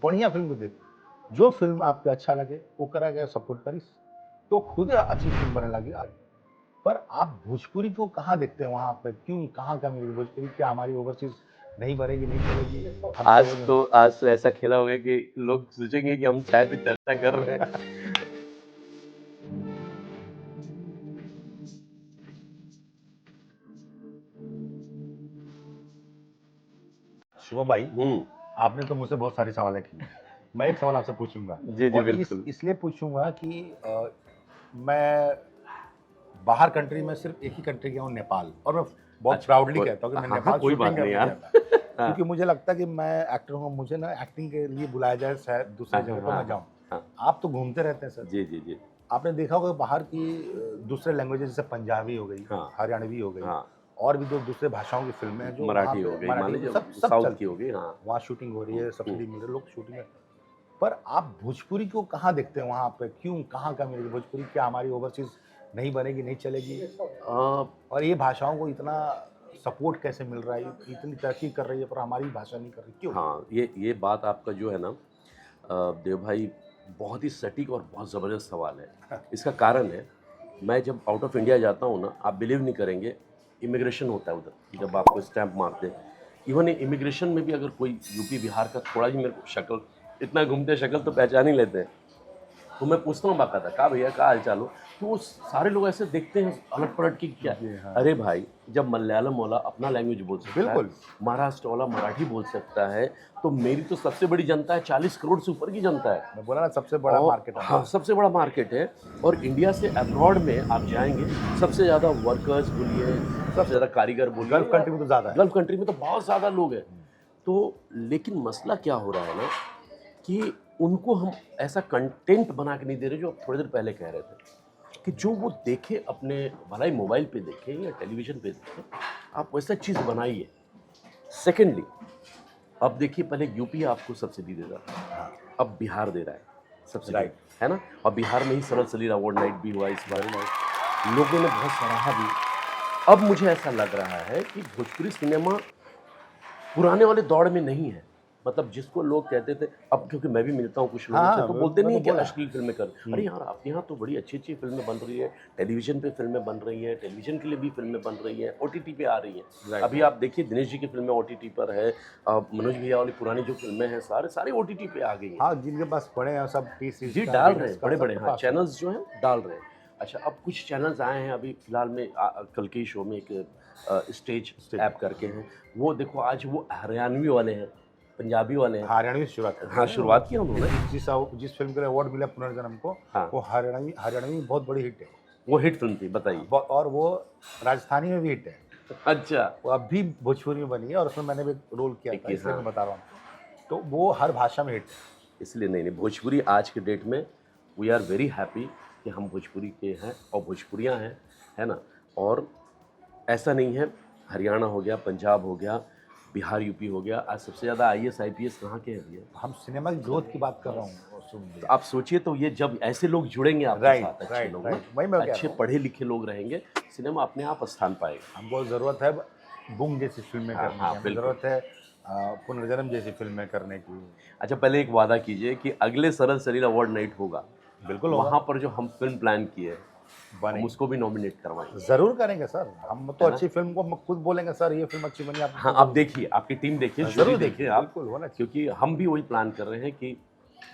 बढ़िया फिल्म को देख, जो फिल्म आपको अच्छा लगे वो करा गया, सपोर्ट करिस तो खुद अच्छी फिल्म बनने लगी। पर आप भोजपुरी को कहाँ देखते हैं वहाँ पे, क्यों, कहाँ कमी है भोजपुरी? क्या हमारी ओवरसीज नहीं बनेगी, नहीं चलेगी? आज तो ऐसा खेला होगा कि लोग सोचेंगे कि हम शायद भी चर्चा कर रहे हैं। शुभम भाई, आपने तो मुझसे बहुत सारे सवाल किए, मैं एक सवाल आपसे पूछूंगा। जी जी और बिल्कुल। इसलिए पूछूंगा कि मैं बाहर कंट्री में सिर्फ एक ही कंट्री गया हूँ, नेपाल, और मैं बहुत अच्छा, प्राउडली कहता हूँ कि मैं हाँ, नेपाल कोई बात शूटिंग नहीं करने यार। गया था। हाँ, क्योंकि मुझे लगता है कि मैं एक्टर हूँ, मुझे ना एक्टिंग के लिए बुलाया जाए शायद दूसरी हाँ, जगह तो हाँ, मैं जाऊँ। हाँ, आप तो घूमते रहते हैं सर, जी जी जी, आपने देखा होगा बाहर की दूसरे लैंग्वेजेस जैसे पंजाबी हो गई, हाँ, हरियाणवी हो गई, हाँ, और भी जो दूसरे भाषाओं की फिल्में हैं जो वहाँ मराठी हो पे, गई, मान मराठी हो गई, लीजिए सब सब साउथ की चलती हो हैं, गई, हाँ। वहाँ शूटिंग हो रही है, हम्म। सब्सिडी मिल रही है, लोग शूटिंग में। पर आप भोजपुरी को कहाँ देखते हैं वहाँ पे, क्यों, कहाँ का मिलेगी भोजपुरी? क्या हमारी ओवरसीज नहीं बनेगी, नहीं चलेगी? और ये भाषाओं को इतना सपोर्ट कैसे मिल रहा है, इतनी तरक्की कर रही है पर हमारी भाषा नहीं कर रही, क्यों? हाँ, ये बात आपका जो है ना देव भाई, बहुत ही सटीक और बहुत ज़बरदस्त सवाल है। इसका कारण है, मैं जब आउट ऑफ इंडिया जाता हूँ ना, आप बिलीव नहीं करेंगे, इमिग्रेशन होता है उधर, जब आपको स्टैंप मारते हैं। इवन इमिग्रेशन में भी अगर कोई यूपी बिहार का थोड़ा ही मेरे को शक्ल, इतना घूमते शक्ल तो पहचान ही लेते हैं। तो मैं पूछता हूँ बाकायदा, कहा भैया क्या हाल चाल हो, तो वो सारे लोग ऐसे देखते हैं अलट पलट की क्या जी हाँ। अरे भाई, जब मलयालम वाला अपना लैंग्वेज बोल सकता है, बिल्कुल। महाराष्ट्र वाला मराठी बोल सकता है, तो मेरी तो सबसे बड़ी जनता है, 40 करोड़ से ऊपर की जनता है। मैं बोला ना, सबसे बड़ा और मार्केट है। हाँ, सबसे बड़ा मार्केट है। और इंडिया से अब्रॉड में आप जाएंगे, सबसे ज़्यादा वर्कर्स बोलिए, सबसे ज़्यादा कारीगर बोलिए, गल्फ कंट्री में तो ज़्यादा है। गल्फ कंट्री में तो बहुत ज़्यादा लोग हैं। तो लेकिन मसला क्या हो रहा है ना, कि उनको हम ऐसा कंटेंट बना के नहीं दे रहे, जो आप थोड़ी देर पहले कह रहे थे, कि जो वो देखे अपने, भला ही मोबाइल पे देखें या टेलीविज़न पे देखें, आप वैसा चीज़ बनाइए। सेकेंडली, अब देखिए, पहले यूपी आपको सब्सिडी दे रहा था, अब बिहार दे रहा है सब्सिडी, Right. है ना। और बिहार में ही सरल सलील अवार्ड नाइट भी हुआ इस बार, लोगों ने बहुत सराहा भी। अब मुझे ऐसा लग रहा है कि भोजपुरी सिनेमा पुराने वाले दौड़ में नहीं है। मतलब जिसको लोग कहते थे, अब क्योंकि मैं भी मिलता हूँ कुछ लोगों से, हाँ, तो मैं बोलते तो नहीं कि बोला। अश्लील फिल्में कर, अरे यार आपके यहाँ तो बड़ी अच्छी अच्छी फिल्में बन रही है, टेलीविजन पे फिल्में बन रही है, टेलीविजन के लिए भी फिल्में बन रही है, ओटीटी पे आ रही है। Right. अभी आप देखिए, दिनेश जी की फिल्में ओटीटी पर है, मनोज भैया वाली पुरानी जो फिल्में हैं, सारे ओटीटी पे आ गई हैं। हाँ, जिनके पास बड़े हैं सब पीसी जी डाल रहे हैं, बड़े बड़े, हाँ, चैनल्स जो हैं डाल रहे हैं। अच्छा, अब कुछ चैनल्स आए हैं अभी फिलहाल में, कल के शो में एक स्टेज ऐप करके हैं, वो देखो आज वो हरियाणवी वाले हैं, पंजाबी वाले हैं। हरियाणवी शुरुआत की। हाँ, शुरुआत की उन्होंने। जिस फिल्म के लिए अवार्ड मिला पुनर्जन्म को, हाँ। वो हरियाणवी बहुत बड़ी हिट है। वो हिट फिल्म थी, बताइए। और वो राजस्थानी में भी हिट है। अच्छा, वो अब भी भोजपुरी में बनी है और उसमें मैंने भी रोल किया था, इसलिए हाँ। मैं बता रहा हूँ। तो वो हर भाषा में हिट है। इसलिए नहीं, भोजपुरी आज के डेट में वी आर वेरी हैप्पी कि हम भोजपुरी के हैं और भोजपुरियाँ हैं, है ना। और ऐसा नहीं है, हरियाणा हो गया, पंजाब हो गया, बिहार यूपी हो गया, आज सबसे ज़्यादा आईएएस आईपीएस कहाँ के हैं भैया? हम सिनेमा की ग्रोथ की बात कर रहा हूँ, तो आप सोचिए, तो ये जब ऐसे लोग जुड़ेंगे आपके Right, साथ, अच्छे right, लोग right. ना, वही मैं कह अच्छे रहा हूँ। पढ़े लिखे लोग रहेंगे, सिनेमा अपने आप स्थान पाएगा। हमको ज़रूरत है बूम जैसी फिल्में हाँ, करने हाँ, की, हमें बिल्कुल। ज़रूरत है पुनर्जन्म जैसी फिल्में करने की। अच्छा, पहले एक वादा कीजिए कि अगले सरल सलील अवार्ड नाइट होगा, बिल्कुल होगा। वहाँ पर जो हम फिल्म प्लान किए हैं, बने हम उसको भी नॉमिनेट करवाएंगे। जरूर करेंगे सर, हम तो है ना? अच्छी फिल्म को हम खुद बोलेंगे सर ये फिल्म अच्छी बनी, आप हाँ, आप देखिए, आपकी टीम देखिए, जरूर जरूर देखिए, देखिए आप, बिल्कुल होना चाहिए। क्योंकि हम भी वही प्लान कर रहे हैं कि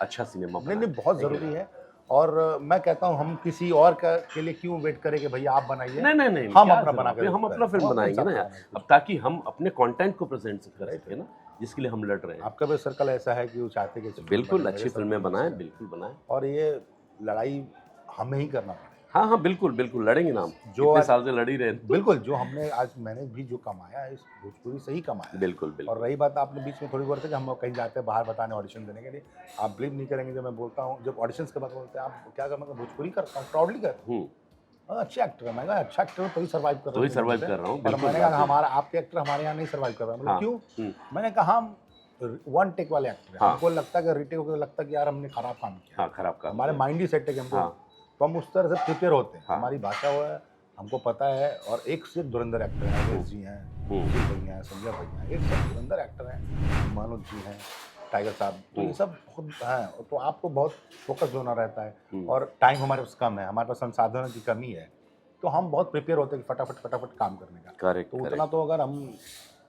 अच्छा सिनेमा नहीं बनाएं। बहुत ज़रूरी है। और मैं कहता हूँ हम किसी और के लिए क्यों वेट करें कि भैया आप बनाइए। नहीं, हम क्या अपना जरूरत बना है? कर हम अपना फिल्म बनाएंगे ना यार, अब ताकि हम अपने कंटेंट को प्रेजेंट कर सकें ना, जिसके लिए हम लड़ रहे हैं। आपका भी सर्कल ऐसा है कि वो चाहते कि बिल्कुल अच्छी फिल्में बनाएं, बिल्कुल बनाएं। और ये लड़ाई हमें ही करना पड़ेगा। हाँ हाँ, बिल्कुल बिल्कुल लड़ेंगे ना हम, जो इतने आज- साल से लड़ ही रहे हैं। बिल्कुल, जो हमने आज मैंने भी जो कमाया है इस भोजपुरी से ही कमाया है। बिल्कुल और बिल्कुल। रही बात, आपने बीच में थोड़ी बोल रहे थे कि हम कहीं जाते हैं बाहर बताने ऑडिशन देने के लिए, आप बिलीव नहीं करेंगे जब मैं बोलता हूँ, जब ऑडिशंस के बाद बोलते हैं आप क्या करना, भोजपुरी करता हूँ, प्राउडली करता हूँ। अच्छे एक्टर है, मैं कहा अच्छा एक्टर तो ही सर्वाइव कर रहा हूँ, तो ही सर्वाइव कर रहा हूँ, और बिल्कुल मैंने बात कहा है। हमारा आपके एक्टर हमारे यहाँ नहीं सर्वाइव कर रहा है, मतलब हाँ, क्यों? मैंने कहा हम वन टेक वाले एक्टर हैं, हाँ। हमको लगता है कि रीटेक को लगता है कि यार हमने खराब काम किया, हाँ, खराब काम हमारे किया। माइंड ही सेट है कि हमको, हाँ। तो हम उस तरह से प्रिपेयर होते हैं, हाँ। हमारी भाषा वो है, हमको पता है। और एक से एक धुरंधर एक्टर हैं, अवैध जी हैं, सुशील भैया हैं, संजय भैया हैं, एक से एक धुरंधर एक्टर हैं, मनोज जी हैं, टाइगर साहब, तो ये सब बहुत हैं, तो आपको बहुत फोकस होना रहता है हम्म, और टाइम हमारे पास कम है, हमारे पास संसाधनों की कमी है, तो हम बहुत प्रिपेयर होते हैं कि फटाफट फटाफट काम करने का। करेक्ट तो उतना करेक्ट। तो अगर हम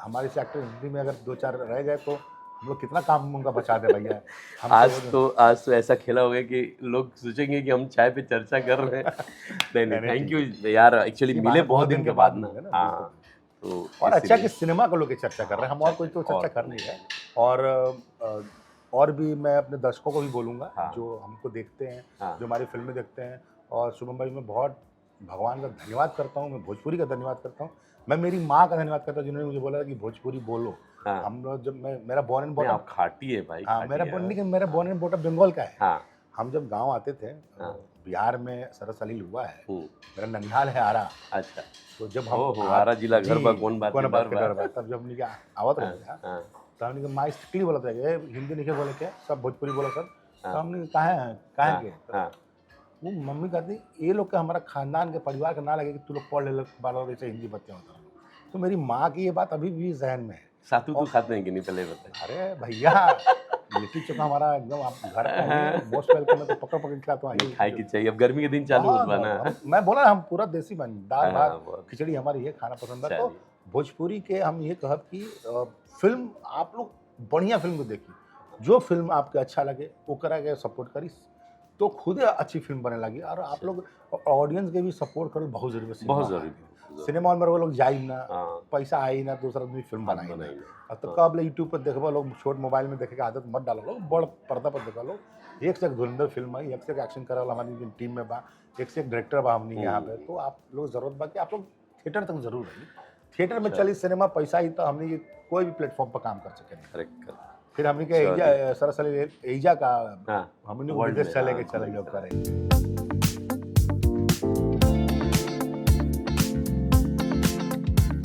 हमारे से एक्टर हिंदी में अगर 2-4 रह गए तो हम लोग कितना काम उनका बचा दे भैया। हम आज तो ऐसा खेला होगा कि लोग सोचेंगे कि हम चाय पे चर्चा कर रहे हैं। नहीं नहीं, नहीं, नहीं, थैंक ठीक यू यार, एक्चुअली इसी मिले बहाने बहुत दिन के बाद ना। मिले ना, हाँ, बिल्कुल। तो और अच्छा कि इसीलिए सिनेमा को लेके चर्चा कर रहे हैं हम, और कोई तो चर्चा कर नहीं रहे। और और भी मैं अपने दर्शकों को भी बोलूँगा हाँ। जो हमको देखते हैं, हाँ। जो हमारी फ़िल्में देखते हैं, और शुभम भाई मैं बहुत भगवान का धन्यवाद करता हूँ, मैं भोजपुरी का धन्यवाद करता हूँ। मैं मेरी माँ का धन्यवाद करता हूँ जिन्होंने मुझे बोला कि भोजपुरी बोलो। हाँ, हम लोग जब मैं मेरा बॉर्न एंड नहीं बॉटम आप खाटी है भाई, हाँ, खाटी मेरा है। बॉर्न नहीं, मेरा बॉर्न एंड बॉटम बंगाल का है। हाँ, हम जब गाँव आते थे हाँ। बिहार में सरसलील हुआ है, हम्म, मेरा ननिहाल है आरा। अच्छा। तो जब हम ओहो, आरा जिला घर बा कौन बात के डर बा। तब जब हमने क्या आवत हाँ, रहे थे, हाँ, तो हमने कहा माँ स्ट्रिक्टली बोला था "ए, हिंदी नहीं बोले क्या, सब भोजपुरी बोलो सर। तो हाँ, हमने कहा है कहाँ हाँ, के, हाँ, वो मम्मी कहती ये लोग का हमारा खानदान के परिवार का ना लगे कि तू लोग पढ़ ले बार ऐसे हिंदी बच्चे होता। तो मेरी माँ की ये बात अभी भी जहन में है। सातू तू खाते हैं कि नहीं, पहले बताए। अरे भैया लिट्टी चोखा हमारा एकदम, आप घर पे आइए मोस्ट वेलकम है, तो पकड़ पकड़ के खिलाता हूँ, आइए। खाए की चाहिए, अब गर्मी के दिन चालू बहुत होत बा ना। मैं बोला हम पूरा देसी बन दाल हाँ, भात बहुत। खिचड़ी हमारी ये खाना पसंद है। तो चलिए। भोजपुरी के हम ये कहब कि फिल्म आप लोग बढ़िया फिल्म को देखिए, जो फिल्म आपके अच्छा लगे वो करा के सपोर्ट करी, तो खुद अच्छी फिल्म बने लगी। और आप लोग ऑडियंस के भी सपोर्ट करो, बहुत जरूरी है। बहुत जरूरी है। सिनेमा हॉल में वो लोग जाई ना, हाँ, पैसा आई ना, दूसरा आदमी फिल्म हाथ बनाई ना। बनाई अब तो हाँ। कब ले यूट्यूब पर देखबा लोग, छोट मोबाइल में देखे के आदत मत डालो लोग, बड़ पर्दा पर देखा लोग। एक से एक धुरंधर फिल्म है, एक से एक एक्शन करे वाला हमारी टीम में बा, एक से एक डायरेक्टर बा हमनी यहाँ पे। तो आप लोग जरूरत बा कि आप लोग थिएटर तक जरूर रहिए। थिएटर में अच्छा। चली सिनेमा पैसा ही तो हमने ये कोई भी प्लेटफॉर्म पर काम कर सके नहीं। Correct correct. फिर हमने के चलिए। सरसली एजा का हाँ, हमने वर्ल्ड विदेश में, चले के हाँ, चले घूम करें।